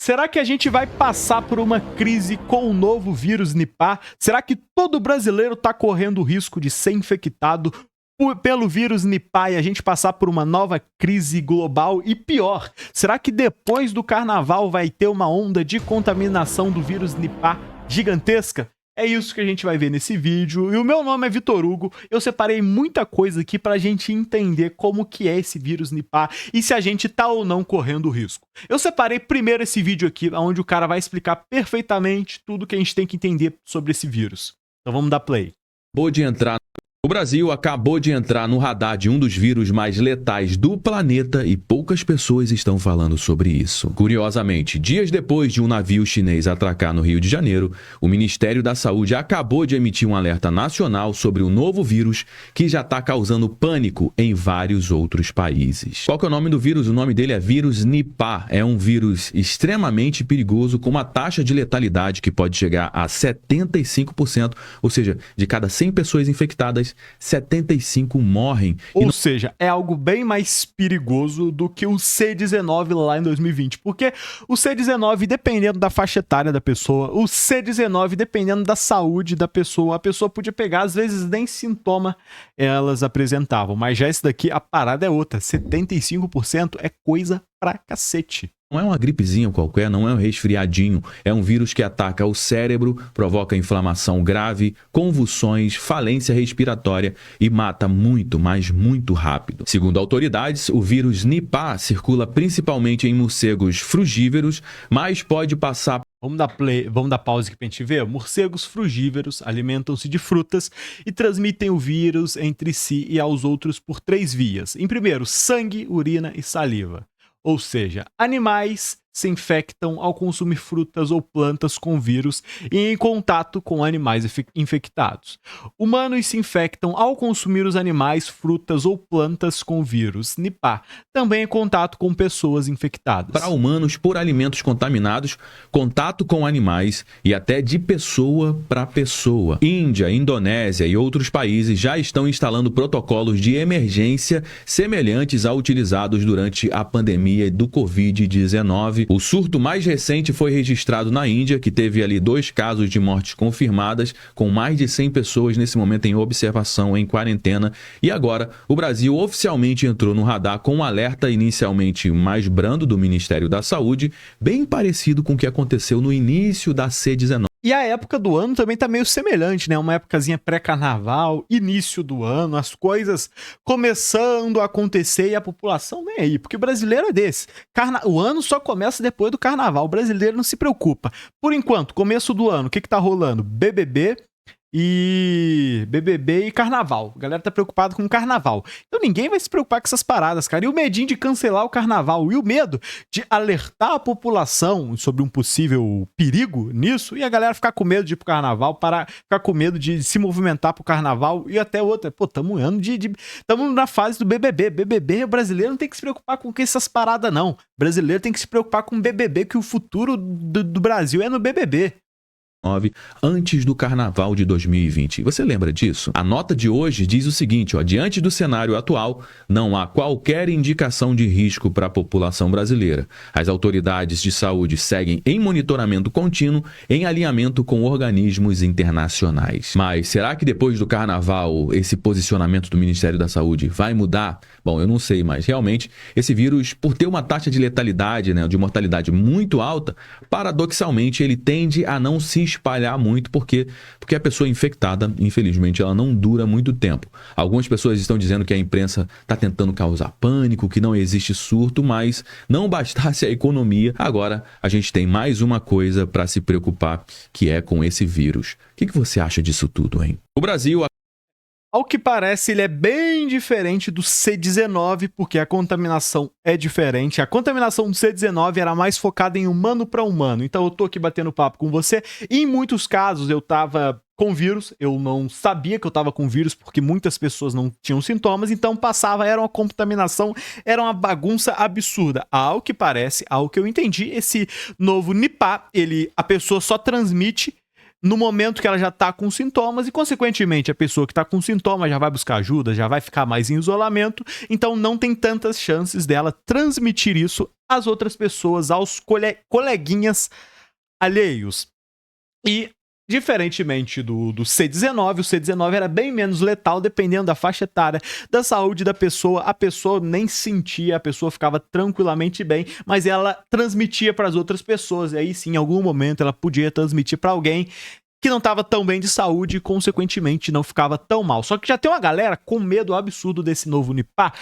Será que a gente vai passar por uma crise com o novo vírus Nipah? Será que todo brasileiro está correndo o risco de ser infectado pelo vírus Nipah e a gente passar por uma nova crise global? E pior, será que depois do carnaval vai ter uma onda de contaminação do vírus Nipah gigantesca? É isso que a gente vai ver nesse vídeo. E o meu nome é Vitor Hugo. Eu separei muita coisa aqui pra gente entender como que é esse vírus Nipah e se a gente tá ou não correndo risco. Eu separei primeiro esse vídeo aqui, onde o cara vai explicar perfeitamente tudo que a gente tem que entender sobre esse vírus. Então vamos dar play. O Brasil acabou de entrar no radar de um dos vírus mais letais do planeta e poucas pessoas estão falando sobre isso. Curiosamente, dias depois de um navio chinês atracar no Rio de Janeiro, o Ministério da Saúde acabou de emitir um alerta nacional sobre o novo vírus que já está causando pânico em vários outros países. Qual que é o nome do vírus? O nome dele é vírus Nipah. É um vírus extremamente perigoso com uma taxa de letalidade que pode chegar a 75%, ou seja, de cada 100 pessoas infectadas, 75 morrem. Ou seja, é algo bem mais perigoso do que o C19 lá em 2020. Porque o C19, dependendo da faixa etária da pessoa, o C19, dependendo da saúde da pessoa, a pessoa podia pegar, às vezes nem sintoma elas apresentavam. Mas já esse daqui, a parada é outra. 75% é coisa pra cacete. Não é uma gripezinha qualquer, não é um resfriadinho, é um vírus que ataca o cérebro, provoca inflamação grave, convulsões, falência respiratória e mata muito, mas muito rápido. Segundo autoridades, o vírus Nipah circula principalmente em morcegos frugívoros, mas pode passar... Vamos dar pausa aqui pra gente ver. Morcegos frugívoros alimentam-se de frutas e transmitem o vírus entre si e aos outros por 3 vias. Em primeiro, sangue, urina e saliva. Ou seja, animais se infectam ao consumir frutas ou plantas com vírus e em contato com animais infectados. Humanos se infectam ao consumir os animais, frutas ou plantas com vírus Nipah, também em contato com pessoas infectadas. Para humanos, por alimentos contaminados, contato com animais e até de pessoa para pessoa. Índia, Indonésia e outros países já estão instalando protocolos de emergência semelhantes aos utilizados durante a pandemia do Covid-19. O surto mais recente foi registrado na Índia, que teve ali 2 casos de mortes confirmadas, com mais de 100 pessoas nesse momento em observação, em quarentena. E agora, o Brasil oficialmente entrou no radar com um alerta inicialmente mais brando do Ministério da Saúde, bem parecido com o que aconteceu no início da C19. E a época do ano também tá meio semelhante, né? Uma épocazinha pré-carnaval, início do ano, as coisas começando a acontecer e a população nem aí, porque o brasileiro é desse. O ano só começa depois do carnaval, o brasileiro não se preocupa. Por enquanto, começo do ano, o que tá rolando? BBB e carnaval. A galera tá preocupada com o carnaval. Então ninguém vai se preocupar com essas paradas, cara. E o medinho de cancelar o carnaval e o medo de alertar a população sobre um possível perigo nisso e a galera ficar com medo de ir pro carnaval, ficar com medo de se movimentar pro carnaval e até outra. Pô, tamo na fase do BBB. BBB, o brasileiro não tem que se preocupar com essas paradas, não. O brasileiro tem que se preocupar com o BBB, que o futuro do Brasil é no BBB. Antes do carnaval de 2020. Você lembra disso? A nota de hoje diz o seguinte, diante do cenário atual, não há qualquer indicação de risco para a população brasileira. As autoridades de saúde seguem em monitoramento contínuo, em alinhamento com organismos internacionais. Mas será que depois do carnaval esse posicionamento do Ministério da Saúde vai mudar? Bom, eu não sei, mas realmente esse vírus, por ter uma taxa de letalidade, de mortalidade muito alta, paradoxalmente ele tende a não se espalhar muito, porque a pessoa infectada, infelizmente, ela não dura muito tempo. Algumas pessoas estão dizendo que a imprensa está tentando causar pânico, que não existe surto, mas não bastasse a economia, agora a gente tem mais uma coisa para se preocupar, que é com esse vírus. O que você acha disso tudo, hein? O Brasil... Ao que parece, ele é bem diferente do C19, porque a contaminação é diferente. A contaminação do C19 era mais focada em humano para humano. Então eu tô aqui batendo papo com você. E em muitos casos eu tava com vírus, eu não sabia que eu tava com vírus, porque muitas pessoas não tinham sintomas, então passava, era uma contaminação, era uma bagunça absurda. Ao que parece, ao que eu entendi, esse novo Nipah, a pessoa só transmite no momento que ela já está com sintomas e, consequentemente, a pessoa que está com sintomas já vai buscar ajuda, já vai ficar mais em isolamento, então não tem tantas chances dela transmitir isso às outras pessoas, aos coleguinhas alheios. E, diferentemente do C19, o C19 era bem menos letal, dependendo da faixa etária, da saúde da pessoa. A pessoa nem sentia, a pessoa ficava tranquilamente bem, mas ela transmitia para as outras pessoas. E aí sim, em algum momento, ela podia transmitir para alguém que não estava tão bem de saúde e, consequentemente, não ficava tão mal. Só que já tem uma galera com medo absurdo desse novo Nipah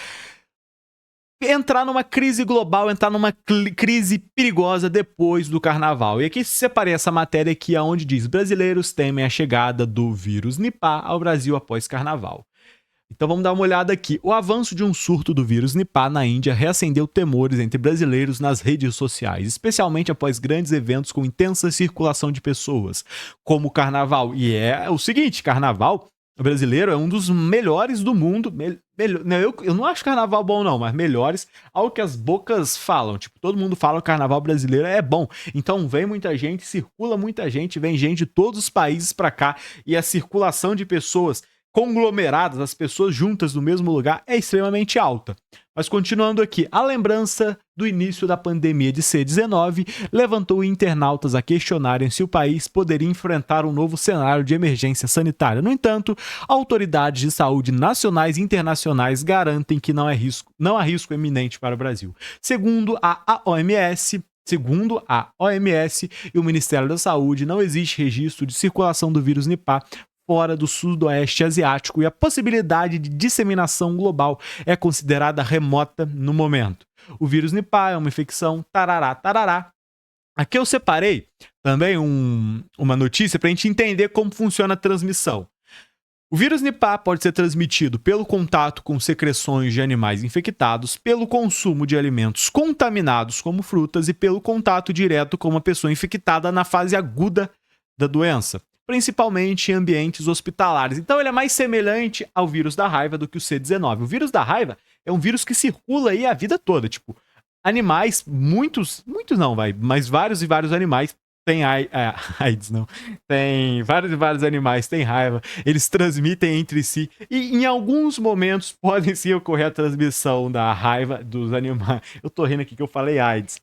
entrar numa crise global, entrar numa crise perigosa depois do carnaval. E aqui separei essa matéria aqui onde diz: brasileiros temem a chegada do vírus Nipah ao Brasil após carnaval. Então vamos dar uma olhada aqui. O avanço de um surto do vírus Nipah na Índia reacendeu temores entre brasileiros nas redes sociais, especialmente após grandes eventos com intensa circulação de pessoas, como o carnaval. E é o seguinte, carnaval brasileiro é um dos melhores do mundo. Eu não acho carnaval bom não, mas melhores ao que as bocas falam. Tipo, todo mundo fala que o carnaval brasileiro é bom. Então vem muita gente, circula muita gente, vem gente de todos os países pra cá, e a circulação de pessoas conglomeradas, as pessoas juntas no mesmo lugar, é extremamente alta. Mas continuando aqui, a lembrança do início da pandemia de C19 levantou internautas a questionarem se o país poderia enfrentar um novo cenário de emergência sanitária. No entanto, autoridades de saúde nacionais e internacionais garantem que não há risco iminente para o Brasil. Segundo a OMS e o Ministério da Saúde, não existe registro de circulação do vírus Nipah fora do sudoeste asiático e a possibilidade de disseminação global é considerada remota no momento. O vírus Nipah é uma infecção tarará. Aqui eu separei também uma notícia para a gente entender como funciona a transmissão. O vírus Nipah pode ser transmitido pelo contato com secreções de animais infectados, pelo consumo de alimentos contaminados como frutas e pelo contato direto com uma pessoa infectada na fase aguda da doença, principalmente em ambientes hospitalares. Então ele é mais semelhante ao vírus da raiva do que o C19. O vírus da raiva é um vírus que circula aí a vida toda. Tipo, animais, muitos não, mas vários e vários animais têm AIDS, não. Tem vários e vários animais têm raiva, eles transmitem entre si e em alguns momentos podem sim ocorrer a transmissão da raiva dos animais. Eu tô rindo aqui que eu falei AIDS.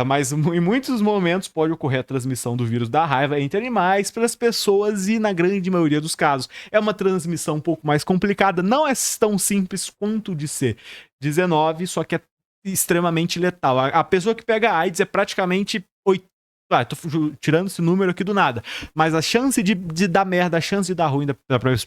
Mas em muitos momentos pode ocorrer a transmissão do vírus da raiva entre animais pelas pessoas e, na grande maioria dos casos, é uma transmissão um pouco mais complicada. Não é tão simples quanto de ser 19, só que é extremamente letal. A pessoa que pega AIDS é praticamente 8. Tô tirando esse número aqui do nada, mas a chance de dar merda, a chance de dar ruim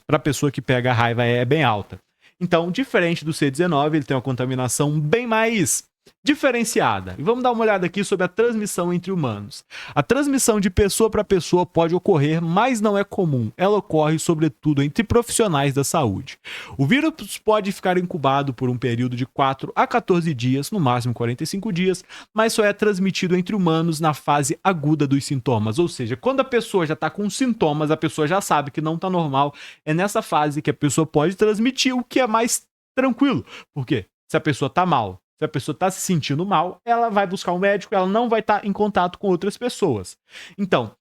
pra pessoa que pega a raiva é bem alta. Então, diferente do C19, ele tem uma contaminação bem mais diferenciada. E vamos dar uma olhada aqui sobre a transmissão entre humanos. A transmissão de pessoa para pessoa pode ocorrer, mas não é comum. Ela ocorre, sobretudo, entre profissionais da saúde. O vírus pode ficar incubado por um período de 4 a 14 dias, no máximo 45 dias, mas só é transmitido entre humanos na fase aguda dos sintomas. Ou seja, quando a pessoa já está com sintomas, a pessoa já sabe que não está normal. É nessa fase que a pessoa pode transmitir, o que é mais tranquilo. Por quê? Se a pessoa está mal, se a pessoa está se sentindo mal, ela vai buscar um médico, ela não vai estar em contato com outras pessoas. Então,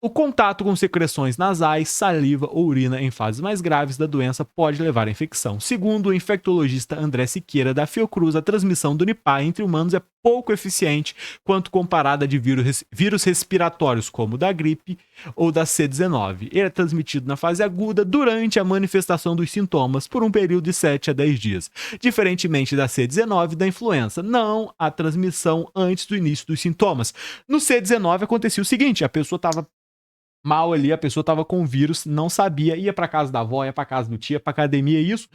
o contato com secreções nasais, saliva ou urina em fases mais graves da doença pode levar à infecção. Segundo o infectologista André Siqueira, da Fiocruz, a transmissão do Nipah entre humanos é pouco eficiente quando comparada a de vírus respiratórios, como o da gripe ou da C19. Ele é transmitido na fase aguda durante a manifestação dos sintomas por um período de 7 a 10 dias. Diferentemente da C19 e da influenza, não há transmissão antes do início dos sintomas. No C19 acontecia o seguinte: a pessoa estava mal ali, a pessoa tava com o vírus, não sabia, ia pra casa da avó, ia pra casa do tia, pra academia, isso.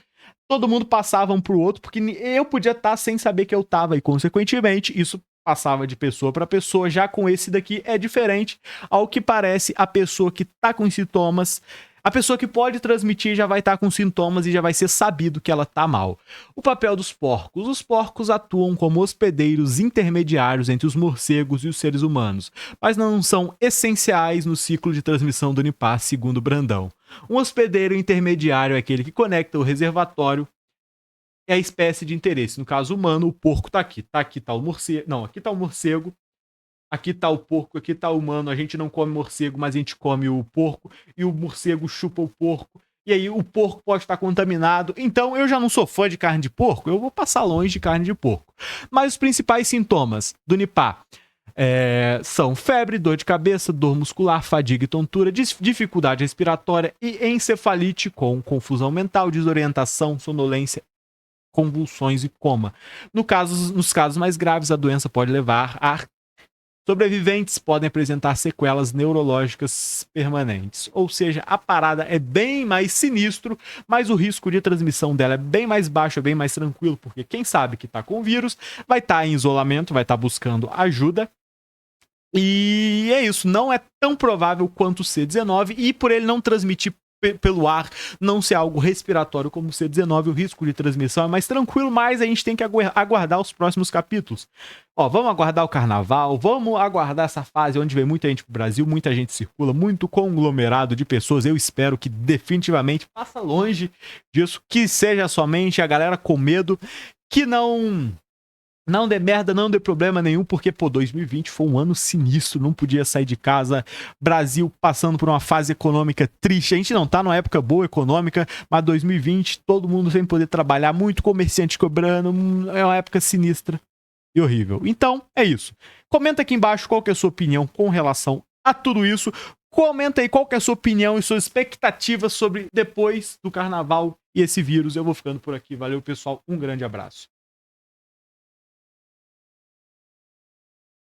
Todo mundo passava um pro outro, porque eu podia estar sem saber que eu tava, e consequentemente, isso passava de pessoa para pessoa. Já com esse daqui é diferente. Ao que parece, a pessoa que tá com sintomas, a pessoa que pode transmitir já vai estar com sintomas e já vai ser sabido que ela tá mal. O papel dos porcos. Os porcos atuam como hospedeiros intermediários entre os morcegos e os seres humanos, mas não são essenciais no ciclo de transmissão do Nipah, segundo Brandão. Um hospedeiro intermediário é aquele que conecta o reservatório e a espécie de interesse. No caso humano, o porco tá aqui. Tá aqui tá o morcego. Não, aqui tá o morcego. aqui tá o porco, aqui tá o humano, a gente não come morcego, mas a gente come o porco, e o morcego chupa o porco, e aí o porco pode estar contaminado. Então eu já não sou fã de carne de porco, eu vou passar longe de carne de porco. Mas os principais sintomas do Nipah são febre, dor de cabeça, dor muscular, fadiga e tontura, dificuldade respiratória e encefalite com confusão mental, desorientação, sonolência, convulsões e coma. Nos casos mais graves, a doença pode levar a sobreviventes podem apresentar sequelas neurológicas permanentes. Ou seja, a parada é bem mais sinistro, mas o risco de transmissão dela é bem mais baixo, é bem mais tranquilo, porque quem sabe que tá com o vírus vai estar em isolamento, vai estar buscando ajuda. E é isso, não é tão provável quanto o C19, e por ele não transmitir pelo ar, não ser algo respiratório como o C19, o risco de transmissão é mais tranquilo, mas a gente tem que aguardar os próximos capítulos. Ó, vamos aguardar o carnaval, vamos aguardar essa fase onde vem muita gente pro Brasil, muita gente circula, muito conglomerado de pessoas. Eu espero que definitivamente passa longe disso, que seja somente a galera com medo, que não dê merda, não dê problema nenhum, porque, 2020 foi um ano sinistro, não podia sair de casa, Brasil passando por uma fase econômica triste, a gente não tá numa época boa econômica, mas 2020, todo mundo sem poder trabalhar, muito comerciante cobrando, é uma época sinistra e horrível. Então, é isso. Comenta aqui embaixo qual que é a sua opinião com relação a tudo isso, comenta aí qual que é a sua opinião e suas expectativas sobre depois do carnaval e esse vírus. Eu vou ficando por aqui, valeu pessoal, um grande abraço.